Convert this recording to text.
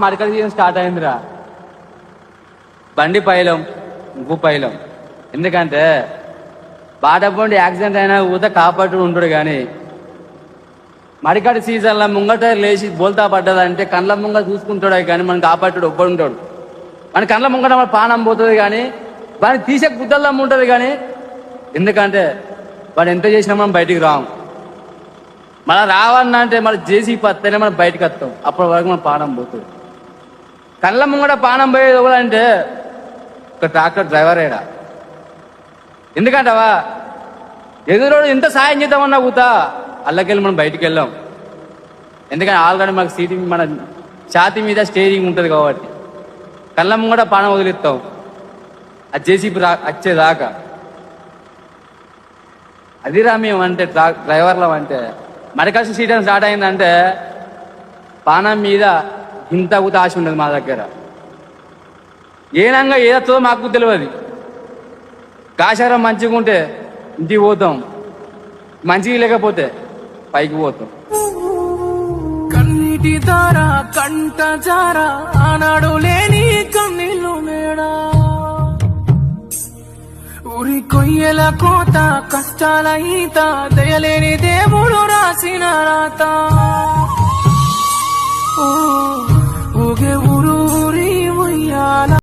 మడకల season start అయిందిరా. బండి పైలం నువ్వు పైలం. ఎందుకంటే బాటపోండి యాక్సిడెంట్ అయినా ఊత కాపాడు ఉంటాడు కానీ మడికడి సీజన్లో ముంగట లేచి బోల్తా పడ్డదంటే కండ్ల ముంగ చూసుకుంటాడు కానీ మనం కాపాడు ఒబ్బడు ఉంటాడు. మన కండ్ల ముంగట మన పానం పోతుంది కానీ వాడిని తీసే గుద్దల్లో ఉంటుంది కానీ ఎందుకంటే వాడు ఎంత చేసినా మనం బయటికి రాము. మన రావన్నా అంటే మన జేసీ పత్తేనే మనం బయటకు వస్తాం. అప్పటి వరకు మన పానం పోతుంది. కళ్ళ ముంగట పానం పోయేది ఎవరంటే ఒక ట్రాక్టర్ డ్రైవరేడా. ఎందుకంటావా ఎదురోడు ఎంత సాయం చేద్దామన్నా కూతా అల్లకెళ్ళి మనం బయటికి వెళ్ళాం. ఎందుకంటే ఆల్రెడీ మనకు సీటింగ్ మన ఛాతీ మీద స్టేరింగ్ ఉంటుంది కాబట్టి కళ్ళ ముంగట పానం వదిలేస్తాం అది జేసీపీ వచ్చేదాకా. అదిరా మేము అంటే డ్రైవర్లం అంటే మరికల్సి సీజన్ స్టార్ట్ అయిందంటే పానం మీద ఇంత కూడా ఆశ ఉండదు మా దగ్గర. ఏనంగా ఏదో మాకు తెలియదు. కాశారం మంచిగా ఉంటే ఇంటికి పోతాం, మంచిగా లేకపోతే పైకి పోతాం. కన్నీటి దార కంట జార ఆనాడు లేని కన్నీళ్ళు మేడా ఊరి కొయ్యల కోత కష్టాల ఈత దయలేని దేవుడు రాసిన రాత. ఊగే ఊరు ఊరి ఉయ్యాల